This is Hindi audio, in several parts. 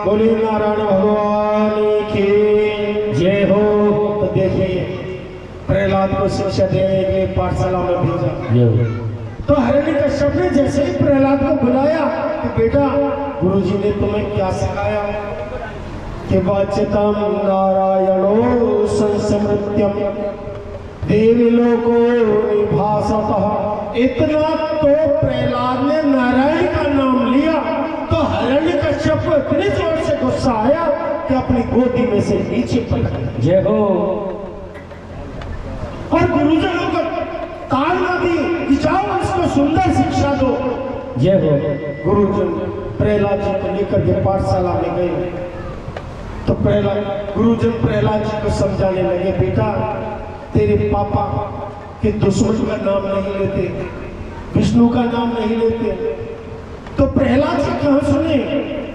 बोले नारायण भगवान की जय हो। तो देखिए प्रहलाद को शिक्षा देने के लिए पाठशाला में भेजा। तो हिरण्यकश्यप ने जैसे ही प्रहलाद को बुलाया कि बेटा गुरुजी ने तुम्हें क्या सिखाया कि वाच्यतम नारायणो संस्मृत्यम देवलोको निभासतः। इतना तो प्रहलाद ने नारायण का नाम लिया तो हिरण्यकश्यप को इतनी जोर से गुस्सा आया कि अपनी गोदी में से नीचे पलट गया। जय हो। और गुरुजनों को ताड़ना दी कि जाओ इसको सुंदर शिक्षा दो। जय हो। गुरुजन प्रहलाद जी को लेकर के पाठशाला में गए तो गुरुजन प्रहलाद जी को समझाने लगे, बेटा तेरे पापा के दुश्मन का नाम नहीं लेते, विष्णु का नाम नहीं लेते। तो प्रहलाद जी कहाँ सुने।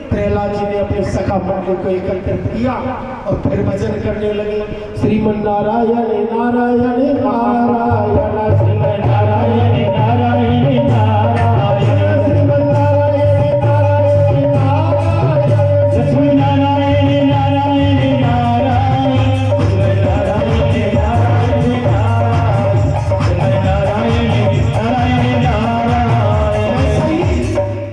प्रहलाद जी ने अपने सखा मंडली को एकत्रित किया और फिर भजन करने लगे। श्रीमन नारायण नारायण नारायण श्रीमन नारायण नारायण नारायण श्रीमन नारायण नारायण नारायण लक्ष्मी नारायण नारायण नारायण श्रीमन नारायण नारायण नारायण नारायण नारायण।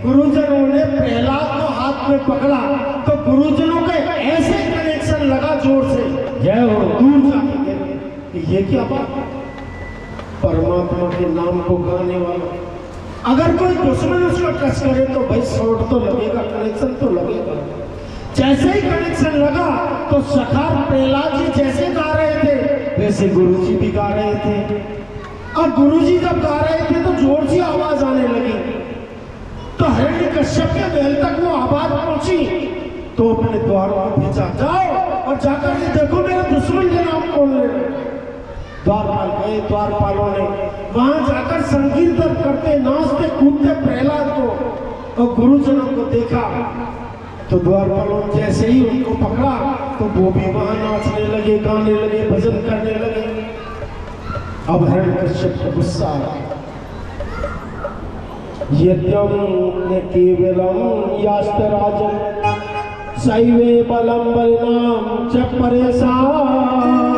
गुरुजनों ने प्रहलाद को हाथ में पकड़ा तो गुरुजनों का ऐसे कनेक्शन लगा जोर से, जय हो। दूर जाके ये क्या बात, परमात्मा के नाम को गाने वाला अगर कोई दुश्मन उसको टच करे तो भाई शॉट तो लगेगा, कनेक्शन तो लगेगा। जैसे ही कनेक्शन लगा तो सखा प्रहलाद जी जैसे गा रहे थे वैसे गुरुजी भी गा रहे थे। अब गुरुजी जब गा रहे थे तो जोर से आवाज आने लगी तो हिरण्यकश्यप के महल तक वो आवाज पहुंची तो अपने द्वार पर भेजा, जाओ और जाकर के देखो मेरे दुश्मन के नाम कौन ले रहे। द्वारपाल गए, द्वारपालों ने वहां जाकर संकीर्तन करते नाचते कूदते प्रहलाद को और गुरुजनों को देखा तो द्वारपालों जैसे ही उनको पकड़ा तो वो भी वहां नाचने लगे, गाने लगे, भजन करने लगे। अब हिरण्यकश्यप को गुस्सा आया, यद्यं न केवलं यास्तराजं सैवे बलं बलिनां च परेशान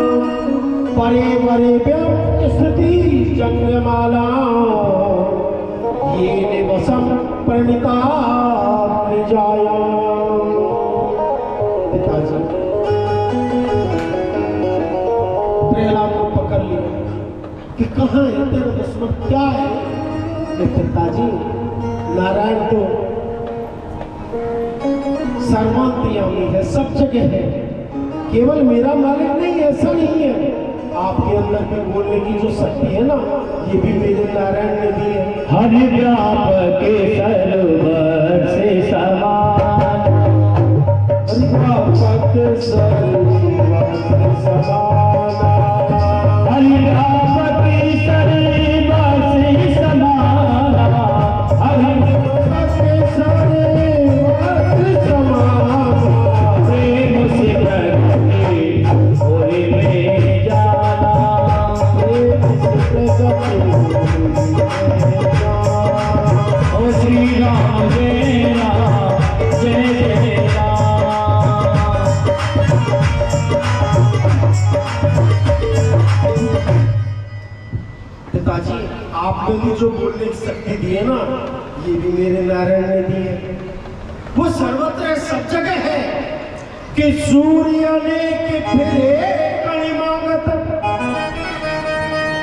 परे वरे व्यं स्तुति जंगमाला ये निवसं प्रणिता निजाया। पिताजी प्रहलाद को पकड़ लिया कि कहाँ है तेरा दुश्मन, क्या है। पिताजी नारायण तो सर्वांतर्यामी है, सब जगह है, केवल मेरा मालिक नहीं, ऐसा नहीं है। आपके अंदर भी बोलने की जो शक्ति है ना ये भी मेरे नारायण ने दी है। हरि व्यापक सर्वर से समान, हरि व्यापक सर्वर से समान, हरि व्यापक सर्वर से समान, हरि व्यापक सर्वर से समान, प्रेम से करके होली में जाना, प्रेम से करके ओ श्री राम जय राम जय जय राम। पिताजी आपने भी जो बोलने की शक्ति दी है ना ये भी मेरे नारायण ने दी है। वो सर्वत्र सब जगह है कि सूर्य ने के फिरे कणिमागत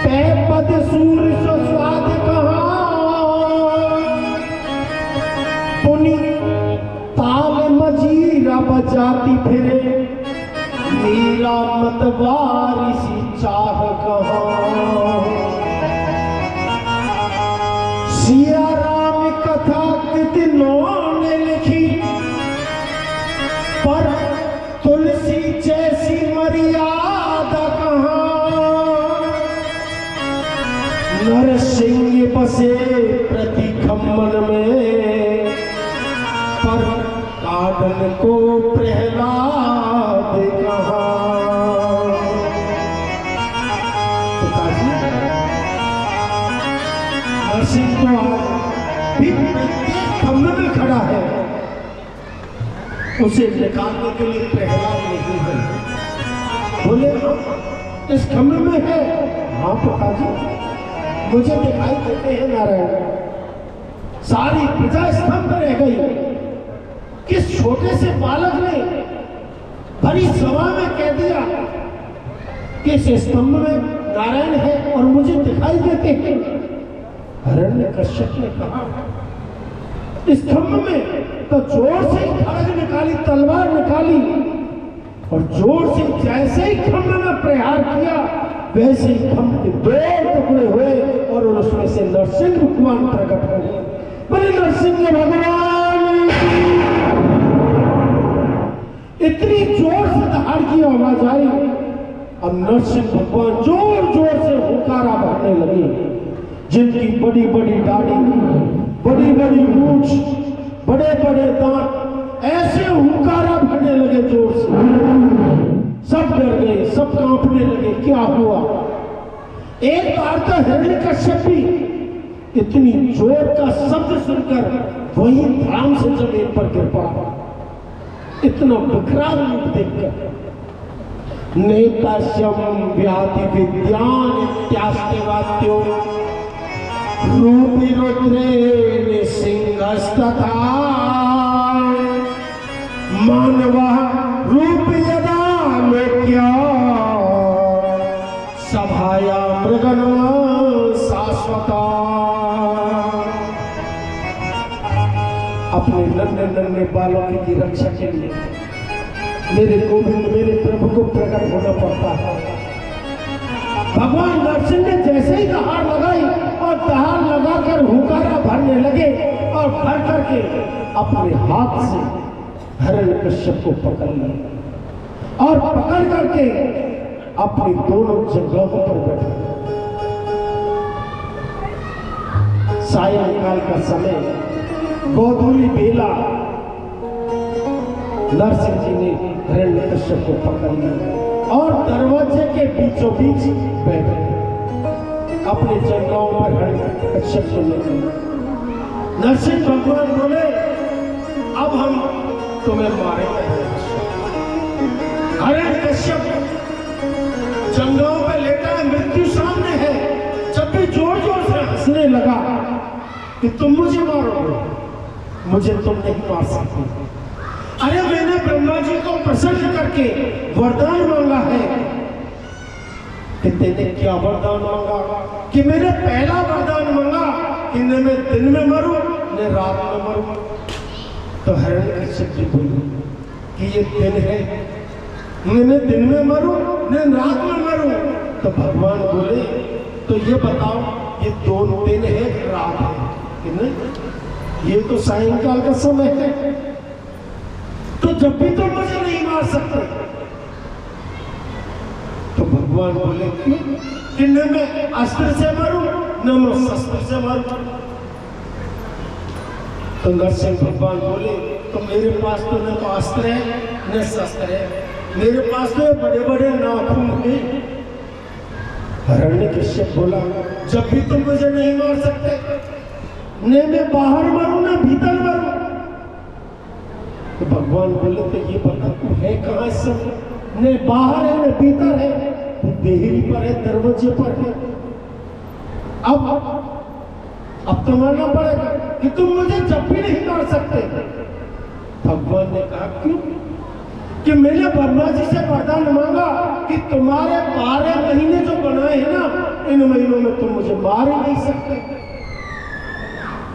पे पद सूर्य सो स्वाद कहा पुनि ताल मजीरा बजाती फिरे मीरा मत वारिसी चाह कहा। सिया राम कथा कितनों ने लिखी पर तुलसी जैसी मर्यादा कहाँ। नरसिंह बसे प्रति खम्मन में पर काटन को प्रहलाद कहाँ। नरसिंह तो आज भी प्रत्येक खम्भे में खड़ा है उसे निकालने के लिए प्रहलाद नहीं है। बोले हाँ इस खम्भे में है। हाँ पिताजी मुझे दिखाई देते हैं नारायण। सारी प्रजा स्तंभ रह गई। किस छोटे से बालक ने भरी सभा में कह दिया कि इस स्तंभ में नारायण है और मुझे दिखाई देते हैं। हिरण्यकश्यप ने कहा इस स्तंभ में तो जोर से खड्ग निकाली, तलवार निकाली और जोर से जैसे ही खम्भ में प्रहार किया वैसे ही खम्भ के दो टुकड़े हुए और उसमें से नरसिंह भगवान प्रकट हो गए। बोले नरसिंह भगवान की। इतनी जोर से दहाड़ की आवाज आई। अब नरसिंह भगवान जोर जोर से हुंकारा भरने लगे। जिनकी बड़ी बड़ी दाढ़ी, बड़ी बड़ी मूंछ, बड़े बड़े दांत, ऐसे हुंकारा भरने लगे जोर से। सब डर गए, सब कांपने लगे। क्या हुआ? एक बार तो हिरण्यकश्यप भी इतनी जोर का शब्द सुनकर वही धड़ाम से जमीन पर गिर पड़ा। इतना बिखरा रूप देखकर नेताश्यम व्याधि विद्यान इत्यास्ते वाक्यो रूपी रुद्रे सिंहस्तथा मानवा रूप यदा लोक्या सभाया मृगन शाश्वता। अपने नन्हे नन्हे बालों की रक्षा के लिए मेरे गोविंद मेरे प्रभु को प्रकट होना पड़ता है। भगवान नरसिंह ने जैसे ही दहाड़ लगाई और दहाड़ लगाकर हुंकारा भरने लगे और भर करके अपने हाथ से हिरण्यकश्यप को पकड़ लिया और पकड़ करके अपनी दोनों जगहों पर बैठे। सायंकाल का समय, गोधूली बेला, नरसिंह जी ने हिरण्यकश्यप को पकड़ लिया और दरवाजे के बीचों बीच बैठ गए। अपने जंगलों पर हिरण्यकश्यप को लेकर नरसिंह भगवान बोले अब हम तुम्हें मारेंगे। हिरण्यकश्यप जंगलों पे लेटा है, मृत्यु सामने है। जब भी जोर जोर से हंसने लगा कि तुम मुझे मारोगे, मुझे तुम नहीं मार सकते। अरे मैंने ब्रह्मा जी को प्रसन्न करके वरदान मांगा है। कि तेने क्या वरदान मांगा? कि मैंने पहला वरदान मांगा कि न मैं दिन में मरूं न रात में मरूं। तो हिरण्यकश्यप जी बोले कि ये दिन है, न मैं दिन में मरूं न रात में मरूं। तो भगवान बोले तो ये बताओ ये दोनों दिन है रात है कि नहीं? ये तो सायंकाल का समय है, तो जब भी तुम मुझे नहीं मार सकते। तो भगवान बोले कि न मैं अस्त्र से मरूं न मैं शस्त्र से मरूं। तो नरसिंह भगवान बोले तो मेरे पास तो न तो अस्त्र है न शस्त्र है, मेरे पास तो बड़े बड़े नाखून हैं। हिरण्यकश्यप बोला जब भी तुम मुझे नहीं मार सकते, न मैं बाहर मरूं न भीतर मरूं। तो भगवान बोले तो ये बता तू है कहां? सब न बाहर है न भीतर है, तू देहरी पर है, दरवाजे पर है। अब तो मानना पड़ेगा कि तुम मुझे जब भी नहीं मार सकते। भगवान ने कहा क्यों? कि मैंने ब्रह्मा जी से वरदान मांगा कि तुम्हारे 12 महीने जो बनाए हैं ना, इन महीनों में तुम मुझे मार ही नहीं सकते।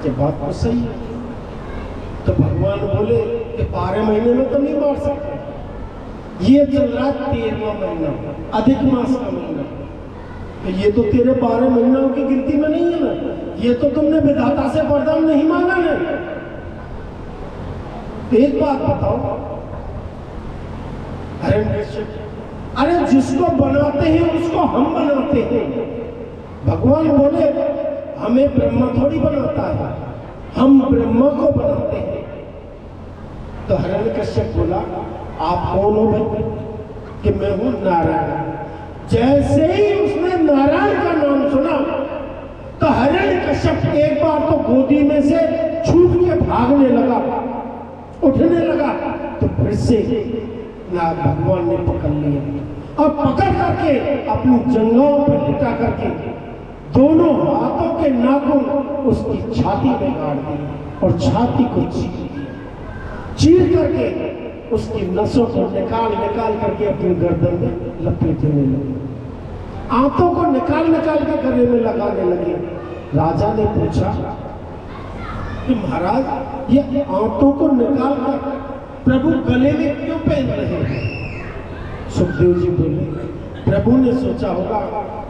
ये बात तो सही है। तो भगवान बोले कि 12 महीने में तो नहीं मार सकते। ये चल रहा 13वां महीना, अधिक मास का महीना। तो ये तो तेरे 12 महीनों की गिनती में नहीं है ना, ये तो तुमने विधाता से वरदान नहीं मांगा ना। एक बात बताओ हिरण्यकश्यप, अरे जिसको बनाते हैं उसको हम बनाते हैं। भगवान बोले हमें ब्रह्मा थोड़ी बनाता है, हम ब्रह्मा को बनाते हैं। तो हिरण्यकश्यप बोला आप कौन हो भाई? कि मैं हूं नारायण। जैसे ही उसने नारायण का नाम सुना तो हिरण्यकश्यप एक बार तो गोदी में से छूट के भागने लगा उठने लगा तो फिर से ना भगवान ने पकड़ लिया और पकड़ करके अपनी जंघों पर लिटा करके दोनों हाथों के नाखून उसकी छाती में गाड़ दिए और छाती को चीर करके उसकी नसों को निकाल करके अपनी गर्दन में लपेटने लगे, आंतों को निकाल के गले में लगाने लगे। राजा ने पूछा कि महाराज ये आंतों को निकाल कर प्रभु गले में क्यों पहन रहे हैं? सुखदेव जी बोले, प्रभु ने सोचा होगा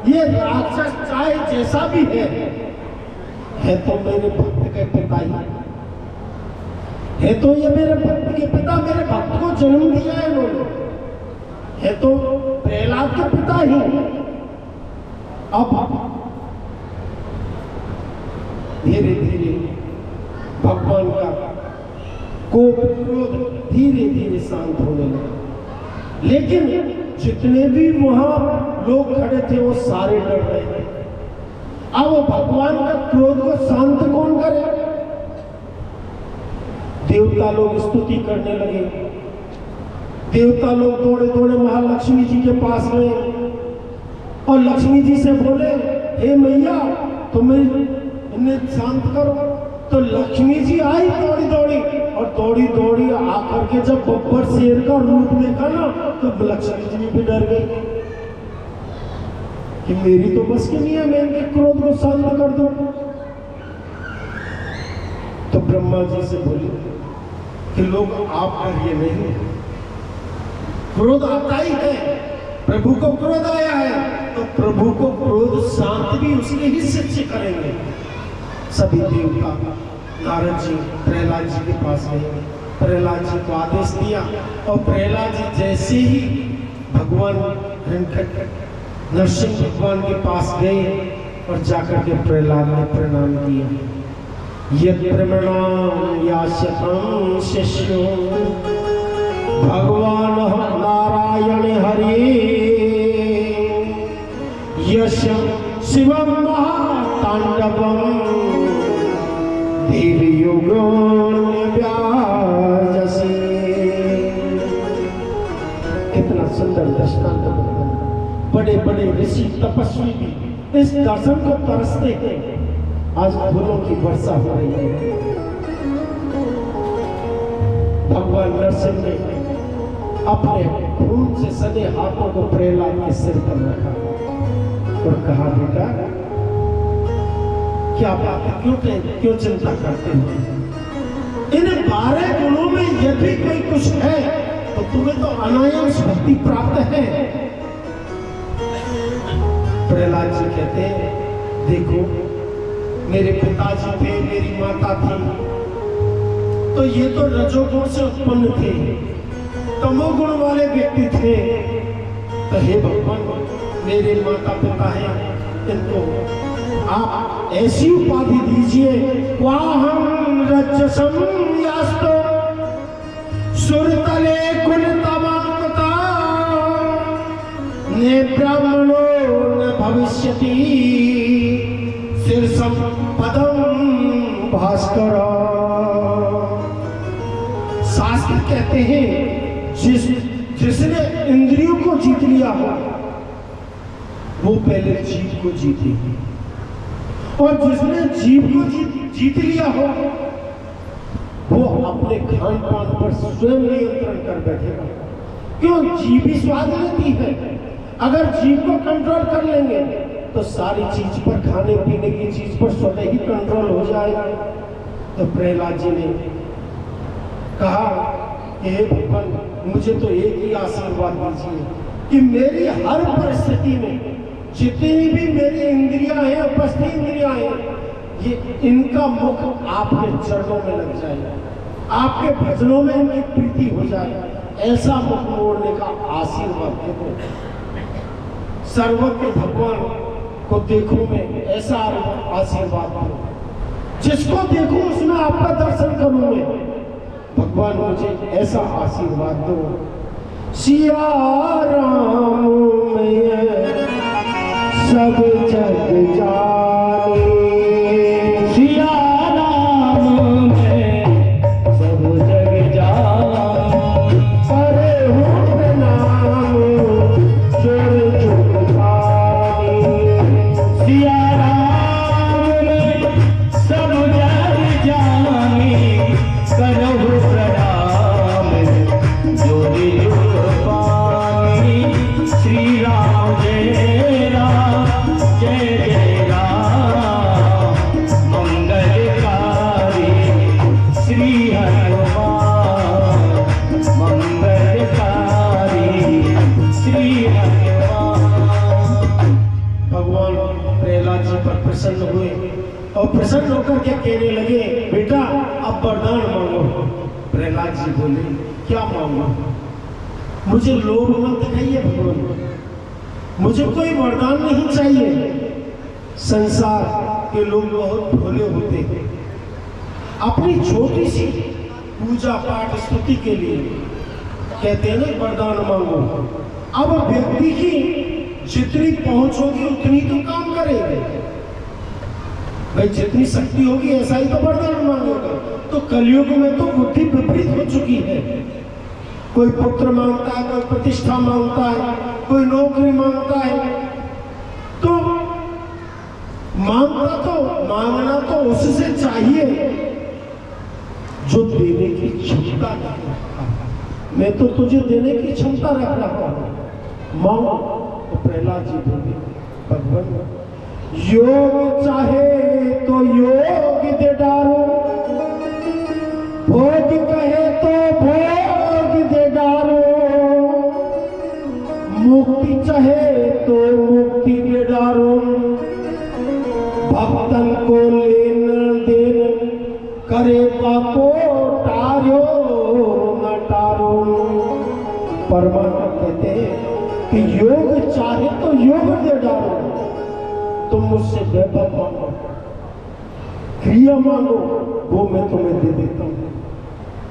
ये राक्षस चाहे जैसा भी है तो मेरे भक्त के पिता ही है, तो ये मेरे भक्त के पिता, मेरे भक्त को जन्म दिया है इन्होंने, है तो प्रहलाद के पिता ही। अब धीरे धीरे भगवान का कोप क्रोध धीरे धीरे शांत होने लगा, लेकिन जितने भी वहां लोग खड़े थे वो सारे डर रहे थे। अब वो भगवान का क्रोध को शांत कौन करे? देवता लोग स्तुति करने लगे, देवता लोग दौड़े दौड़े महालक्ष्मी जी के पास गए और लक्ष्मी जी से बोले, हे मैया तुम्हें इन्हें शांत करो। तो लक्ष्मी जी आई दौड़ी दौड़ी और दौड़ी दौड़ी आकर के जब बब्बर शेर का रूप देखा ना तो लक्ष्मी जी भी डर गई कि मेरी तो बस की नहीं है, मैं इनके क्रोध को शांत कर दूं। तो ब्रह्मा जी से बोले कि लोग आप डरिए नहीं, क्रोध आता ही है, प्रभु को क्रोध आया है तो प्रभु को क्रोध शांत भी उसके हिस्से से करेंगे। सभी देवता नारद जी प्रहलाद जी के पास गए, प्रहलाद जी को आदेश दिया और प्रहलाद जी जैसे ही भगवान नरसिंह भगवान के पास गए और जाकर के प्रहलाद ने प्रणाम किया। यत् प्रणाम यास्यतं शिष्यो भगवान नारायण हरि यश शिवम महातांडवम देवी योगो व्याजसी। कितना सुंदर दृष्टांत, बड़े बड़े ऋषि तपस्वी भी इस दर्शन को तरसते हैं। आज फूलों की वर्षा हो रही है। भगवान नरसिंह ने अपने खून से सने हाथों को प्रहलाद के सिर पर रखा और कहा, बेटा क्या बात है, क्यों चिंता करते हो? इन 12 गुणों में यदि कोई कुछ है तो तुम्हें तो अनायास भक्ति प्राप्त है। प्रहलाद जी कहते हैं, देखो मेरे पिताजी थे, मेरी माता थी, तो ये तो रजोगुण से उत्पन्न थे, तमोगुण वाले व्यक्ति थे। तो हे भगवान मेरे माता पिता हैं, इनको आप ऐसी उपाधि दीजिए, वाहम रजसम यास्तो सुरतले कुलतमांकता ने ब्राह्मणो न भविष्यति शीर्षम पदम भास्कर। शास्त्र कहते हैं जिसने इंद्रियों को जीत लिया हो वो पहले जीव को जीते, और जिसने जीव को जीत लिया हो वो अपने खान पान पर स्वयं नियंत्रण कर बैठेगा। क्यों? जीव ही स्वाद लेती है। अगर जीव को कंट्रोल कर लेंगे तो सारी चीज पर, खाने पीने की चीज पर स्वतः ही कंट्रोल हो जाएगा। तो प्रहलाद जी ने कहा, हे भगवान मुझे तो एक ही आशीर्वाद दीजिए कि मेरी हर परिस्थिति में जितनी भी मेरी इंद्रियां हैं, उपस्थित इंद्रियां हैं, ये इनका मुख आपके चरणों में लग जाए, आपके भजनों में इनकी प्रीति हो जाए, ऐसा मुख मोड़ने का आशीर्वाद देखो। सर्वज्ञ भगवान को देखो मैं, ऐसा आशीर्वाद दो, जिसको देखो उसमें आपका दर्शन करूं मैं। भगवान मुझे ऐसा आशीर्वाद दो। सिया राम में सब जग जाने, सिया राम में सब जग जाने। प्रसन्न हुए और प्रसन्न होकर के कहने लगे, बेटा अब वरदान मांगो। प्रहलाद जी बोले, क्या मांगो? मुझे लोभ मत दिखाइए भगवान, मुझे कोई वरदान नहीं चाहिए। संसार के लोग बहुत भोले होते हैं, अपनी छोटी सी पूजा पाठ स्तुति के लिए कहते हैं ना वरदान मांगो। अब व्यक्ति की जितनी पहुंच होगी उतनी तो काम करेगा भाई, जितनी शक्ति होगी ऐसा ही तो वरदान मांगेगा। तो कलयुग में तो बुद्धि विपरीत हो चुकी है। कोई पुत्र मांगता है, कोई प्रतिष्ठा मांगता है, कोई नौकरी मांगता है। तो मांगना तो उससे चाहिए जो देने की क्षमता रखता है। मैं तो तुझे देने की क्षमता रख रहा हूं, मांगो। तो प्रहलाद जी बोले, भगवान योग चाहे तो योग दे डालो, भोग कहे तो भोग दे डालो, मुक्ति चाहे तो मुक्ति दे डालो, भक्तन को लेन देन करे पापो टारो न टारो। परमात्मा कहते हैं कि योग चाहे तो योग दे डालो, तुम मुझसे वैभव मांगो, क्रिया मांगो, वो मैं तुम्हें दे देता हूं।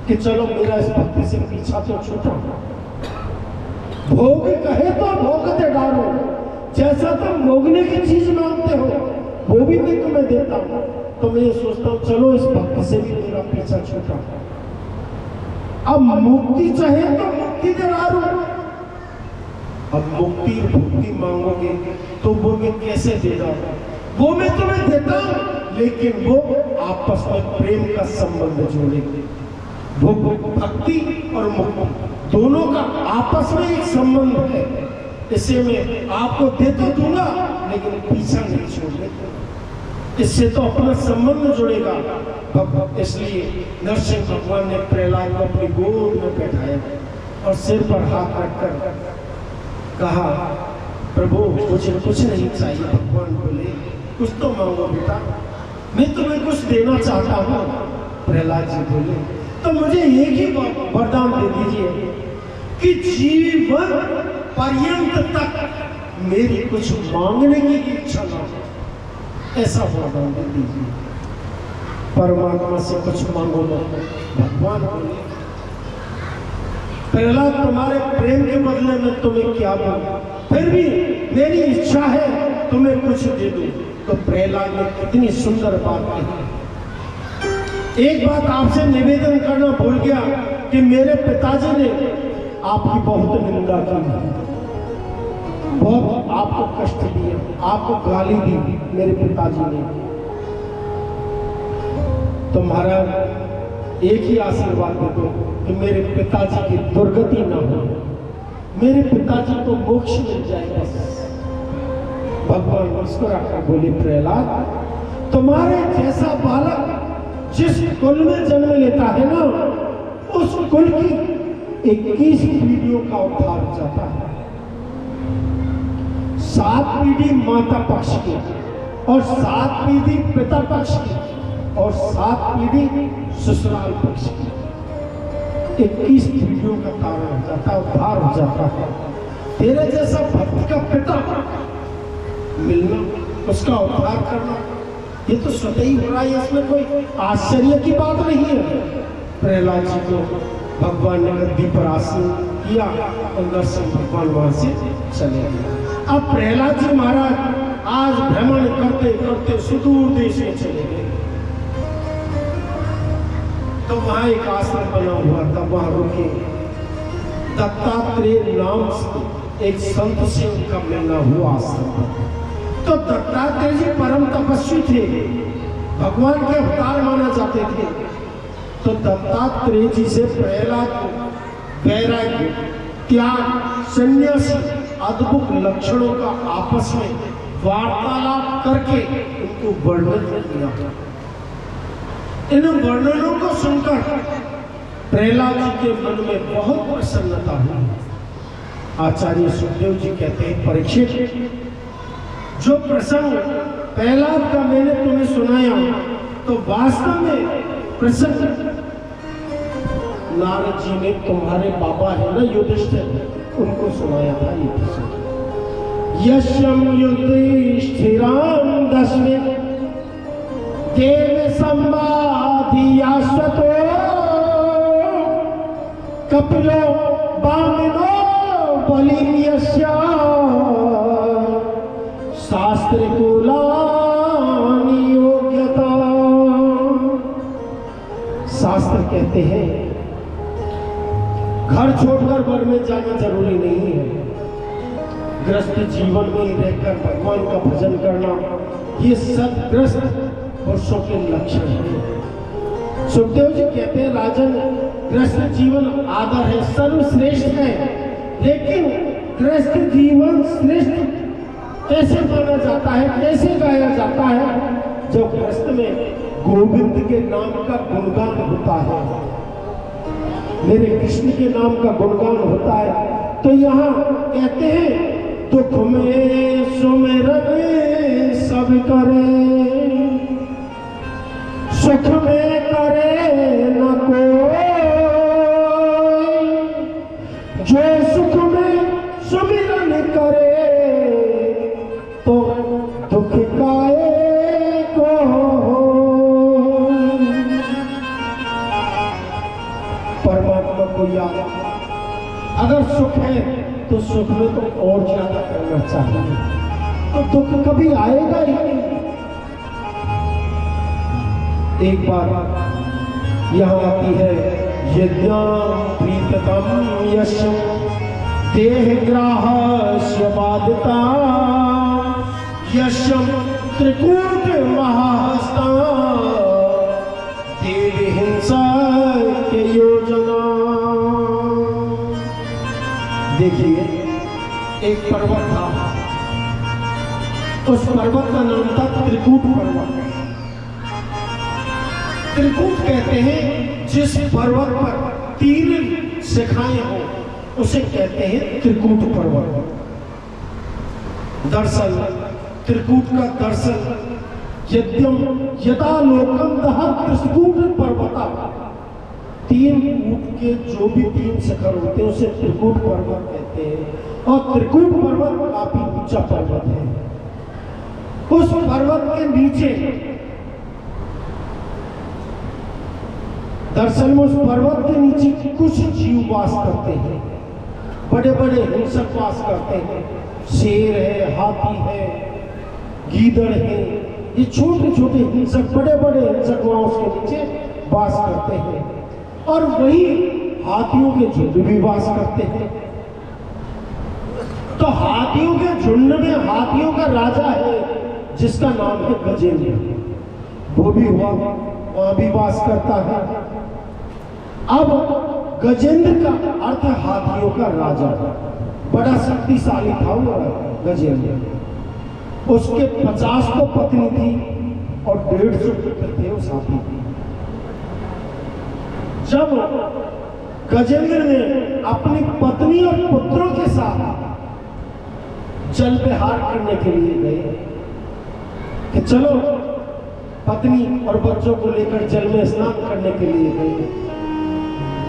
कि चलो मेरा इस भक्ति से पीछा तो छूटा। भोग कहे तो भोग दे डालो, जैसा तुम भोगने की चीज मांगते हो वो भी मैं तुम्हें देता हूं। तो मैं ये सोचता हूं चलो इस भक्ति से भी मेरा पीछा छूटा। अब मुक्ति चाहे तो मुक्ति दे डालो। अब मुक्ति भक्ति मांगोगे तो वो मैं कैसे दे दूं? वो मैं तुम्हें देता हूं, लेकिन वो आपस में प्रेम का संबंध जोड़ेगी। वो भक्ति और मुक्ति दोनों का आपस में एक संबंध है। इसे मैं आपको दे तो दूंगा लेकिन पीछा नहीं छोड़ेगा। इससे तो अपना संबंध जुड़ेगा। इसलिए नरसिंह भगवान ने प्रहलाद को अपनी गोद में बैठाया और सिर पर हाथ रखकर कहा, प्रभु मुझे कुछ नहीं चाहिए। भगवान बोले, कुछ तो मांगो बेटा, मैं तुम्हें कुछ देना चाहता हूँ। प्रहलाद जी बोले, तो मुझे एक ही वरदान दे दीजिए कि जीवन पर्यंत तक मेरी कुछ मांगने की इच्छा ना हो, ऐसा वरदान दे दीजिए। परमात्मा से कुछ मांगो ना। भगवान बोले, प्रहलाद तुम्हारे प्रेम के बदले में तुम्हें क्या दूं? फिर भी मेरी इच्छा है तुम्हें कुछ दे दूं। तो प्रहलाद ने कितनी सुंदर बात कही। एक बात आपसे निवेदन करना भूल गया कि मेरे पिताजी ने आपकी बहुत निंदा की, बहुत आपको कष्ट दिया, आपको गाली दी मेरे पिताजी ने। तुम्हारा एक ही आशीर्वाद दे दो कि मेरे पिताजी की दुर्गति ना हो, मेरे पिताजी को मोक्ष मिल जाए बस। भगवान मुस्कुराकर बोले, प्रहलाद तुम्हारे जैसा बालक जिस कुल में जन्म लेता है ना, उस कुल की 21 पीढ़ियों का उद्धार हो जाता है। 7 पीढ़ी माता पक्ष की और 7 पीढ़ी पिता पक्ष की और 7 पीढ़ी ससुराल पक्ष की। 21 पीढ़ियों का तारण हो जाता है, उद्धार हो जाता है। तेरे जैसा भक्त का पिता मिलना, उसका उद्धार करना, ये तो स्वतः ही हो रहा है, इसमें कोई आश्चर्य की बात नहीं है। प्रहलाद जी को भगवान ने गद्दी पर आसीन किया और नरसिंह भगवान वहां से चले गए। अब प्रहलाद जी महाराज आज भ्रमण करते करते सुदूर देश में चले गए। तो वहां एक आश्रम बना हुआ था, वहां रुके। दत्तात्रेय नाम से एक संत से उनका मिलना हुआ आश्रम। तो दत्तात्रेय जी परम तपस्वी थे, भगवान के अवतार माना जाते थे। तो दत्तात्रेय जी से प्रहलाद को वैराग्य, त्याग, संन्यासी अद्भुत लक्षणों का आपस में वार्तालाप करके उनको वर्णन किया। इन वर्णनों को सुनकर प्रहलाद जी के मन में बहुत प्रसन्नता हुई। आचार्य सुखदेव जी कहते हैं, परीक्षित, जो प्रसंग प्रहलाद का मैंने तुम्हें सुनाया तो वास्तव में प्रसन्न नारद जी ने तुम्हारे बाबा है ना युधिष्ठिर, उनको सुनाया था ये प्रसंग। यशम युधिष्ठिराम दशमे देव संवादियाश्वतो कपिलो बामिनो बलिन्यस्या शास्त्र कुलानि योग्यता। शास्त्र कहते हैं घर छोड़कर वन में जाना जरूरी नहीं है, ग्रस्त जीवन में ही रहकर भगवान का भजन करना ये सदग्रस्त पुरुषों के लक्षण है। सुखदेव जी कहते हैं राजन, ग्रस्त जीवन आदर है, सर्वश्रेष्ठ है, लेकिन ग्रस्त जीवन श्रेष्ठ कैसे माना जाता है, कैसे गाया जाता है? जब ग्रस्त में गोविंद के नाम का गुणगान होता है, मेरे कृष्ण के नाम का गुणगान होता है। तो यहाँ कहते हैं दुख में सुमिरन सब करे, सुख में करे न कोई, जो सुख में सुमिरन करे तो दुख काहे को। परमात्मा को याद, अगर सुख है तो सुख में तो और ज्यादा करना चाहिए, तो दुख कभी आएगा ही नहीं। एक बार यहाँ आती है यज्ञां प्रीततम यशं देहग्राहस्य बाधिता यशं त्रिकूट महाहस्ता देवी हिंसा के योजना। देखिए एक पर्वत था, उस पर्वत का नाम था त्रिकूट पर्वत। त्रिकूट कहते हैं जिस पर्वत पर 3 शिखाएं हो उसे कहते हैं त्रिकूट पर्वत। दर्शन, त्रिकूट का दर्शन यद्यम यदा लोकम दहत त्रिकूट पर्वता, 3 कूट के जो भी 3 शिखर होते हैं उसे त्रिकूट पर्वत कहते हैं। और त्रिकूट पर्वत काफी ऊंचा पर्वत है। उस पर्वत के नीचे दरअसल में उस पर्वत के नीचे कुछ जीव वास करते हैं, बड़े बड़े हिंसक वास करते हैं। शेर है, हाथी है, गीदड़ है, ये छोटे छोटे हिंसक बड़े बड़े हिंसक वहां उसके नीचे वास करते हैं। और वही हाथियों के झुंड भी वास करते हैं। तो हाथियों के झुंड में हाथियों का राजा है जिसका नाम है गजेंद्र, वो भी हुआ वहां भी वास करता है। अब गजेंद्र का अर्थ हाथियों का राजा, बड़ा शक्तिशाली था वो गजेंद्र। उसके 50 तो पत्नी थी और 150 पुत्र थे उस हाथी की। जब गजेंद्र ने अपनी पत्नी और पुत्रों के साथ जल विहार करने के लिए गए कि चलो पत्नी और बच्चों को लेकर जल में स्नान करने के लिए गए,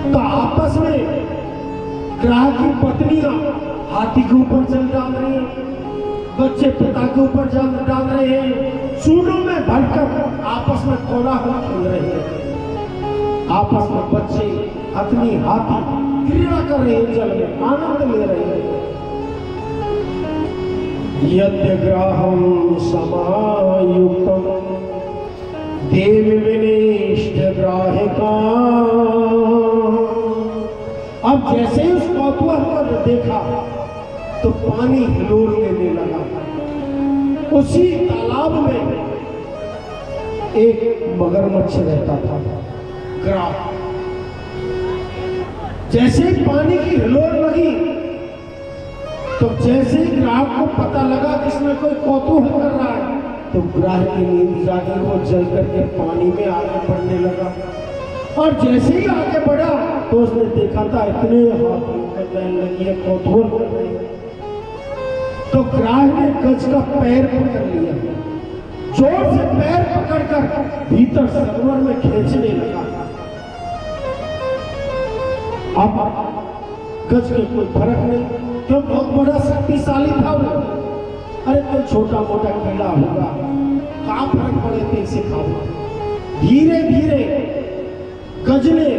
तो आपस में ग्राह की पत्नियां हाथी के ऊपर जल डाल रही हैं, बच्चे पिता के ऊपर जल डाल रहे हैं, सूंडों में भरकर आपस में कोलाहल खेल रहे हैं। आपस में बच्चे, पत्नी, हाथी क्रीड़ा कर रहे हैं, जल में आनंद ले रहे हैं। यद्यग्राहं समायुक्तं देवी विनिष्ठ ग्राहिका। अब जैसे ही उस कौतूहल को देखा तो पानी हिलोर लेने लगा। उसी तालाब में एक मगरमच्छ रहता था, ग्राह। जैसे ही पानी की हिलोर लगी तो जैसे ही ग्राहक को पता लगा कि इसमें कोई कौतूहल कर रहा है तो ग्राहक की नींद जागी, वो जल करके पानी में आगे बढ़ने लगा। और जैसे ही आगे बढ़ा तो उसने देखा था इतने हाथियों के बैल लगी है, कौतूहल कर रही है। तो ग्राहक ने गज का पैर पकड़ लिया जोर से पैर पकड़कर भीतर सरोवर में खींचने लगा। अब गज के कोई फर्क नहीं, क्यों बहुत बड़ा शक्तिशाली था वो। अरे कोई छोटा मोटा कीड़ा होगा, कहाँ फर्क पड़े थे इसे खाओ। धीरे धीरे गज ने